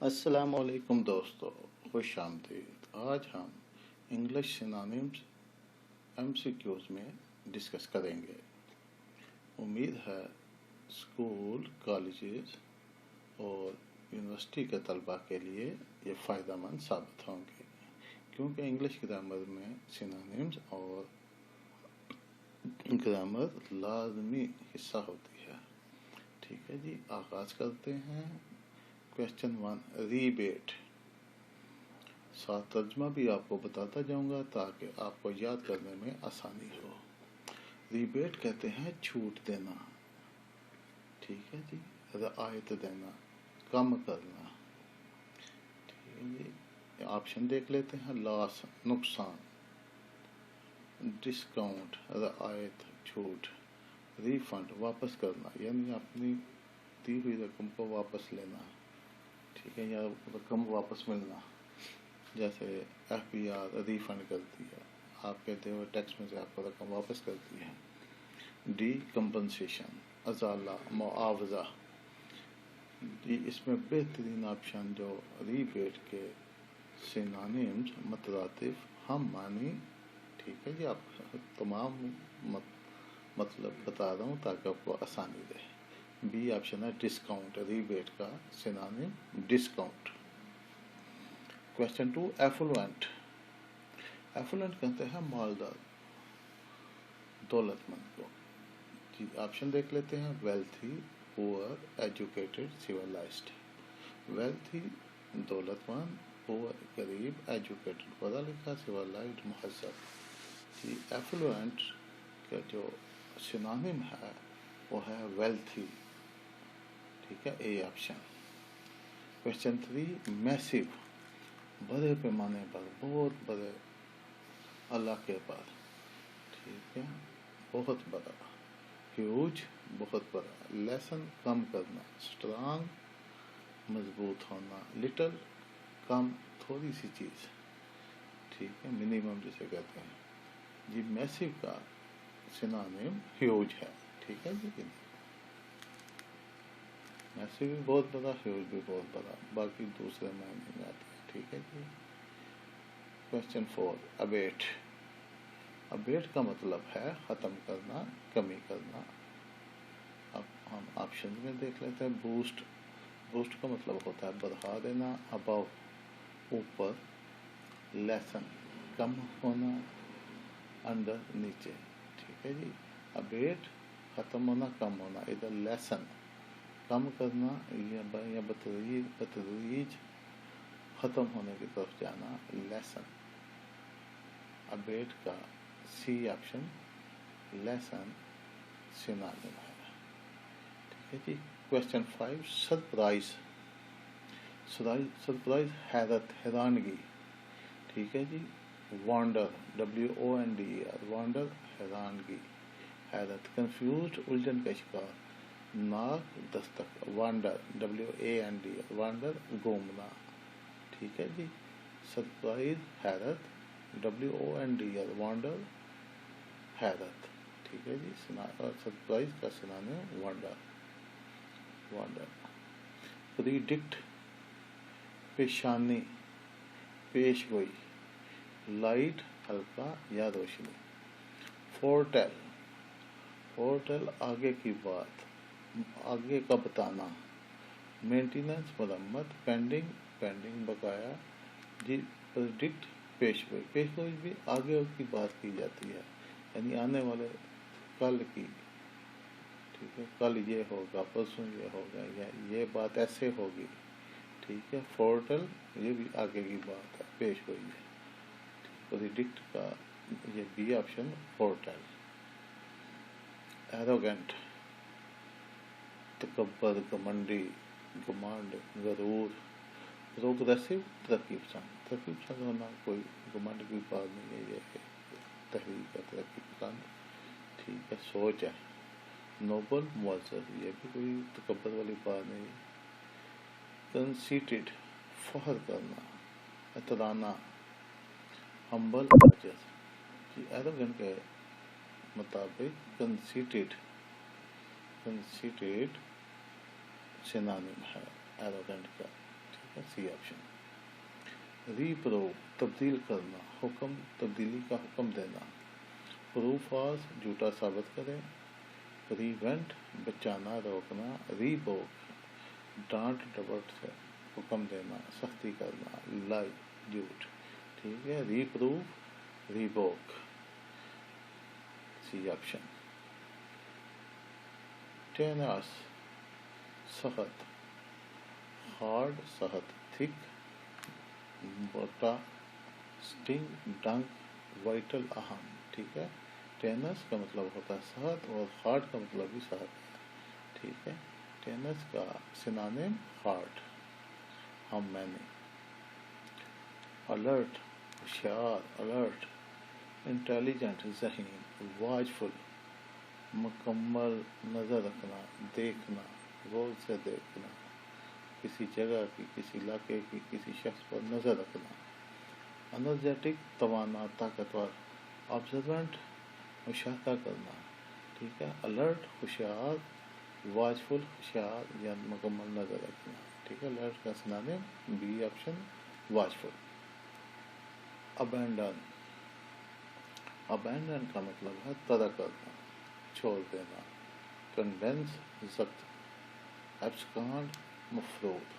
السلام علیکم دوستو، خوش آمدید۔ آج ہم انگلش سینونیمز MCQs میں ڈسکس کریں گے۔ امید ہے اسکول، کالجز اور یونیورسٹی کے طلباء کے لیے یہ فائدہ مند ثابت ہوں گے، کیونکہ انگلش گرامر میں سینونیمز اور گرامر لازمی حصہ ہوتی ہے۔ ٹھیک ہے جی، آغاز کرتے ہیں۔ Question 1، rebate. ساتھ ترجمہ بھی آپ کو بتاتا جاؤں گا تاکہ آپ کو یاد کرنے میں آسانی ہو۔ ریبیٹ کہتے ہیں چھوٹ دینا، ٹھیک ہے جی، رعایت دینا، کم کرنا۔ ٹھیک ہے جی، آپشن دیکھ لیتے ہیں۔ لاس، نقصان، ڈسکاؤنٹ، رعایت، چھوٹ، ریفنڈ، واپس کرنا، یعنی اپنی دی ہوئی رقم کو واپس لینا، ٹھیک ہے، یا رقم واپس ملنا، جیسے FBR ریفنڈ کرتی ہے، آپ کہتے ہوئے ٹیکس میں سے آپ کو رقم واپس کرتی ہے۔ ڈی، کمپنسیشن، ازالہ، معاوضہ۔ جی، اس میں بہترین آپشن جو ریبیٹ کے سینونیمز مترادف، ہم معنی، ٹھیک ہے جی، آپ تمام مطلب بتا رہا ہوں تاکہ آپ کو آسانی رہے۔ بی آپشن ہے ڈسکاؤنٹ، ریبیٹ کا synonym discount. Question 2، affluent. Affluent کہتے ہیں مالدار، دولت مند کو۔ جی، آپشن دیکھ لیتے ہیں۔ ویلتھی، پور، ایجوکیٹڈ، سیولائزڈ۔ ویلتھی دولت مند، پور غریب، ایجوکیٹڈ پڑھا لکھا، سیولائزڈ مہذب۔ جی، ایفلوئنٹ کا جو سینونیم ہے وہ ہے ویلتھی، ٹھیک ہے، اے آپشن۔ کویسچن 3، میسو، بڑے پیمانے پر، بہت بڑے علاقے پر، ٹھیک ہے، بہت بڑا۔ ہیوج، بہت بڑا۔ لیسن، کم کرنا۔ اسٹرانگ، مضبوط ہونا۔ لٹل، کم، تھوڑی سی چیز، ٹھیک ہے، منیمم جسے کہتے ہیں۔ جی، میسو کا سینونیم ہیوج ہے، ٹھیک ہے جی، میسو بھی بہت بڑا، ہیوج بھی بہت بڑا، باقی دوسرے معنی میں آتے ہیں، ٹھیک ہے جی۔ Question 4، a bit. ابیٹ کا مطلب ہے ختم کرنا، کمی کرنا۔ اب ہم آپشن میں دیکھ لیتے ہیں۔ بوسٹ، بوسٹ کا مطلب ہوتا ہے بڑھا دینا، ابو، اوپر، لیسن، کم ہونا، انڈر، نیچے، ٹھیک ہے جی۔ ابیٹ، ختم ہونا، کم ہونا۔ ادھر لیسن، کم کرنا یا بتدریج ختم ہونے کی طرف جانا، لیسن۔ ابیٹ کا سی آپشن لیسن سینونیم ہے، ٹھیک ہے جی۔ Question 5، surprise. سرپرائز حیرت، حیرانگی، ٹھیک ہے جی۔ وانڈر، WONDER، وانڈر حیرانگی، حیرت۔ کنفیوزڈ، الجھن کا شکار۔ ناک، دستک۔ وانڈر، WANDER، وانڈر گھومنا، ٹھیک ہے جی۔ سرپرائز حیرت، WONDER، وانڈر حیرت، ٹھیک ہے جی۔ سرپرائز کا سینونیم وانڈر، وانڈر۔ پریڈکٹ، پیشانی، پیش گوئی۔ لائٹ، ہلکا یا روشنی۔ فورٹیل، فورٹیل آگے کی بات، آگے کا بتانا۔ مینٹیننس، مرمت۔ پینڈنگ، پینڈنگ بقایا۔ جی، پریڈکٹ پیش گوئی، پیش گوئی بھی آگے کی بات کی جاتی ہے، یعنی آنے والے کل کی، ٹھیک ہے، کل یہ ہوگا، پرسوں یہ ہوگا، یا یہ بات ایسے ہوگی، ٹھیک ہے۔ فورٹیل یہ بھی آگے کی بات ہے، پیش گوئی ہے۔ پریڈکٹ کا یہ بی آپشن فورٹیل۔ ایروگنٹ، تکبر، گھمنڈی، گمانڈ، غرور۔ پروگریسو، ترقی پسند، ترقی پسند ہونا کوئی گھمنڈ کی بات نہیں ہے، یہ تحریک ہے، ترقی پسند، ٹھیک ہے، سوچ ہے۔ نوبل، معزز، یہ بھی کوئی تکبر والی بات نہیں۔ کنسیٹڈ، فخر کرنا، اترانا۔ ہمبل، عاجز۔ جی، ایروگنٹ کے مطابق کنسیٹڈ سینونیم ہے ایروگنٹ کا، ٹھیک ہے سی آپشن. ریپرو تبدیل کرنا, حکم تبدیلی کا حکم دینا. پروف آز جھوٹا ثابت کریں. پریونٹ بچانا روکنا. ریبوک ڈانٹ ڈپٹ سے حکم دینا سختی کرنا. لائی جھوٹ. ٹھیک ہے ریپروف ریبوک سی آپشن. ٹینس سخت. ہارڈ سخت. تھک موٹا. اسٹنگ ڈنک وائٹل اہم. ٹھیک ہے ٹینس کا مطلب ہوتا ہے سخت اور ہارڈ کا مطلب بھی سخت ہے. ٹھیک ہے ٹینس کا سنانیم ہارڈ. ہم میں نے. الرٹ ہوشیار الرٹ. انٹیلیجنٹ ذہین. واچفل مکمل نظر رکھنا دیکھنا غور سے دیکھنا. کسی جگہ کی کسی علاقے کی کسی شخص پر نظر رکھنا. انرجیٹک توانا طاقتور. آبزروینٹ مشاہدہ کرنا. ٹھیک ہے الرٹ ہوشیار. واچفل ہوشیار یا مکمل نظر رکھنا. ٹھیک ہے الرٹ کا سنونیم بی آپشن واچفل. ابینڈن. ابینڈن کا مطلب ہے ترک کرنا چھوڑ دینا. کنڈینس ضبط. ایبسکانڈ مفرود.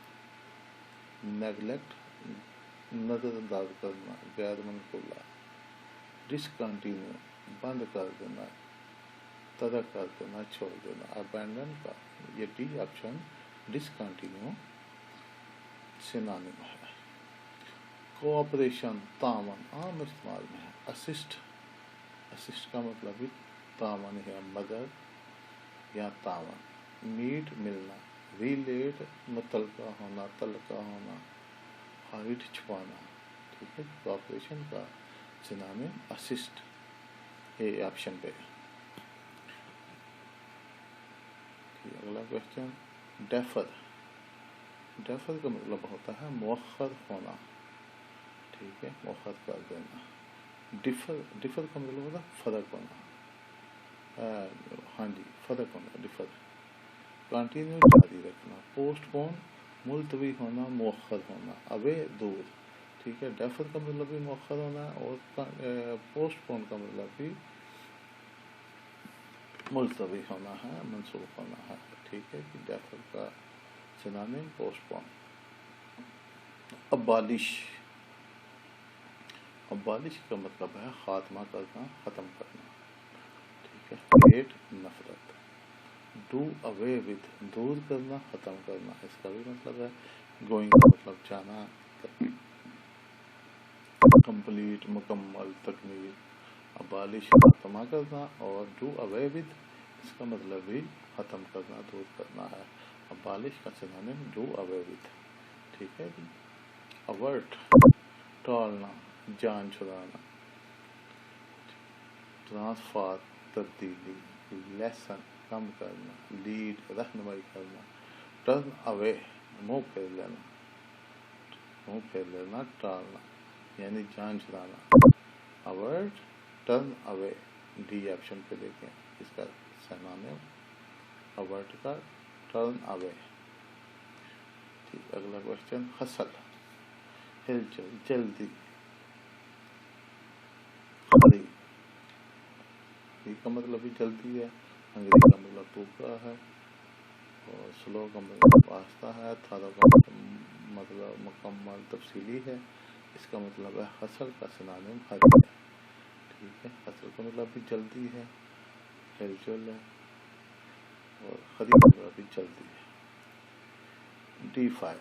نیگلیکٹ نظر انداز کرنا غیر منقولہ. ڈسکنٹینیو بند کر دینا ترک کر دینا چھوڑ دینا. ابینڈن کا یہ ڈی آپشن ڈسکنٹینیو سنونیم ہے. کوآپریشن تعاون عام استعمال میں ہے. اسسٹ. اسسٹ کا مطلب بھی تعاون ہے مدد یا تعاون. میٹ ملنا. ریلیٹ متعلقہ ہونا تعلقہ ہونا. ہائڈ چھپانا. ٹھیک ہے کوآپریشن کا سنونیم اسسٹ اے آپشن پہ. اگلا کوشچن ڈیفر. ڈیفر کا مطلب ہوتا ہے مؤخر ہونا. ٹھیک ہے مؤخر کر دینا. ڈفر کا مطلب ہوتا ہے فرق ہونا. ہاں جی فرق ہونا ڈفر. کنٹینیو جاری رکھنا. پوسٹ پون ملتوی ہونا مؤخر ہونا. اوے دور. ٹھیک ہے ڈیفر کا مطلب بھی مؤخر ہونا ہے اور پوسٹ پون کا مطلب بھی ملتوی ہونا ہے منسوخ ہونا ہے. ٹھیک ہے کہ ڈیفر کا سنونیم پوسٹ پون. ابالش. ابالش کا مطلب ہے خاتمہ کرنا ختم کرنا. ٹھیک ہے ہیٹ نفرت. ڈو اوے ود دور کرنا ختم کرنا. اس کا بھی مطلب ہے گوئنگ کا مطلب جانا. کمپلیٹ مکمل تکمیل. ابالش خاتمہ کرنا اور ڈو اوے ود اس کا مطلب بھی ختم کرنا دور کرنا ہے. ابالش کا سنونیم ڈو اوے ود. ٹھیک ہے جی. اوورٹ ٹالنا جان چھڑانا. ٹرانسفار تبدیلی. لیسن کم کرنا. لیڈ رہنمائی کرنا. ٹرن اوے منہ پھیر لینا. منہ پھیر لینا ٹالنا یعنی جان چھڑانا. اوورٹ ٹرن اوے ڈی آپشن پہ دیکھیں اس کا سنونیم اوورٹ کا ٹرن اوے. ٹھیک اگلا کوشچن حسل. ہلچل جلدی. ہری کا مطلب بھی جلدی ہے. انگریزی کا مطلب ٹوکرا ہے اور سلو کا مطلب آہستہ ہے. تھارو کا مطلب مکمل تفصیلی ہے. اس کا مطلب ہے حسل کا سنونیم ہری ہے. ٹھیک ہے حسل کا مطلب بھی جلدی ہے ہلچل ہے اور ہری کا مطلب بھی جلدی ہے. ڈیفائی.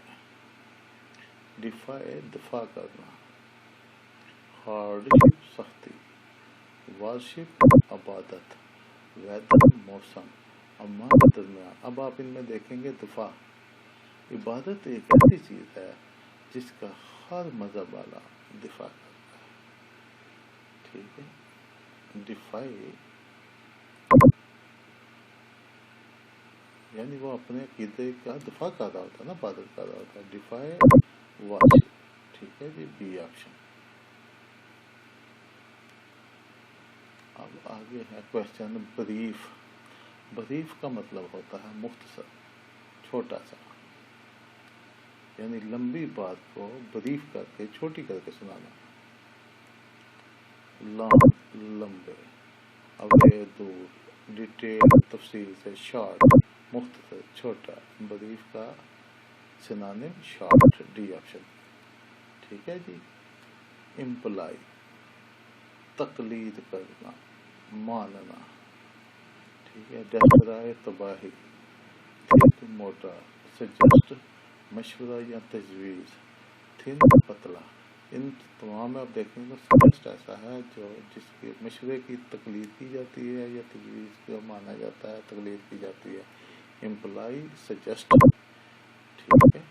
ڈیفائی دفاع کرنا. ہارڈشپ سختی. وارشپ عبادت. ویدر موسم. اما درمیان. اب آپ ان میں دیکھیں گے دفاع. عبادت ایک ایسی چیز ہے جس کا ہر مذہب والا دفاع کرتا ہے. ٹھیک ہے ڈیفائی یعنی وہ اپنے عقیدے کا دفاع کر رہا ہوتا ہے نا عبادت کر رہا ہوتا ہے. Defy worship. ٹھیک ہے جی بی آپشن. اب آگے ہے کوشچن بریف. بریف کا مطلب ہوتا ہے مختصر چھوٹا سا. یعنی لمبی بات کو بریف کر کے چھوٹی کر کے سنانا. لانگ لمبے، اوے دور، ڈیٹیل تفصیل سے، شارٹ مختصر چھوٹا، بریف کا سنانم شارٹ، ڈی آپشن. ٹھیک ہے جی. امپلائی تقلید کرنا، ماننا. ٹھیک ہے. ڈسکرائے تباہی، تھک موٹا، سجسٹ مشورہ یا تجویز، تھن پتلا. ان تمام میں آپ دیکھیں تو سجسٹ ایسا ہے جو جس کے مشورے کی تقلید کی جاتی ہے یا تجویز کو مانا جاتا ہے، تقلید کی جاتی ہے. Employee suggest. ٹھیک ہے.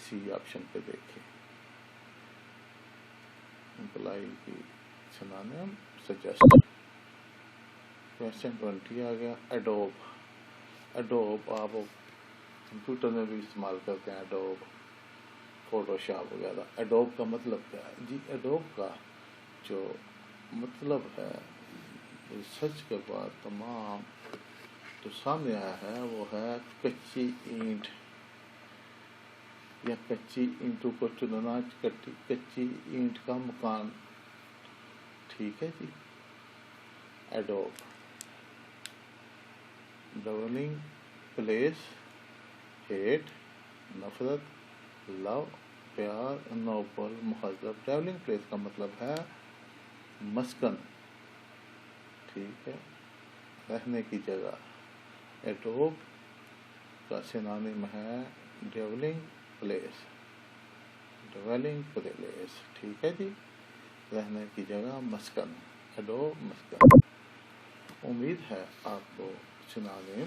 سی آپشن پہ دیکھیں. امپلائی کی سنانم سجسٹ. کویشچن 20 آ گیا. ایڈوب. ایڈوب آپ کمپیوٹر میں بھی استعمال کرتے ہیں، ایڈوب فوٹو شاپ وغیرہ. ایڈوب کا مطلب کیا ہے جی؟ ایڈوب کا جو مطلب ہے ریسرچ کے بعد تمام جو سامنے آیا ہے وہ ہے کچی اینٹ یا کچی اینٹوں کو چننا، کچی اینٹ کا مکان. ٹھیک ہے جی. ایڈوب ڈولنگ پلیس، ہیٹ نفرت، لو پیار، نوبل مہذب. ٹریولنگ پلیس کا مطلب ہے مسکن. ٹھیک ہے. رہنے کی جگہ. ایڈوب کا سنانم ہے ڈویلنگ پلیس، ڈویلنگ پلیس. ٹھیک ہے جی. رہنے کی جگہ مسکن، ایڈوب مسکن. امید ہے آپ کو سنانم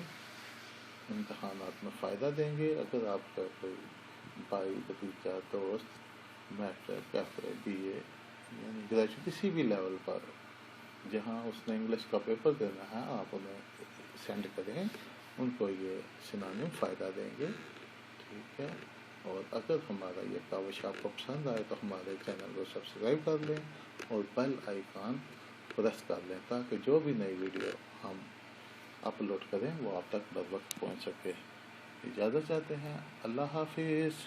امتحانات میں فائدہ دیں گے. اگر آپ کا کوئی بھائی بھتیجا دوست میٹرک یا پھر بی اے یعنی گریجویٹ کسی بھی لیول پر جہاں اس نے انگلش کا پیپر دینا ہے، آپ انہیں سینڈ کریں، ان کو یہ سنانم فائدہ دیں گے. ٹھیک ہے. اور اگر ہمارا یہ کاوش آپ کو پسند آئے تو ہمارے چینل کو سبسکرائب کر لیں اور بیل آئیکن پریس کر لیں تاکہ جو بھی نئی ویڈیو ہم اپلوڈ کریں وہ آپ تک بر وقت پہنچ سکے. اجازت چاہتے ہیں. اللہ حافظ.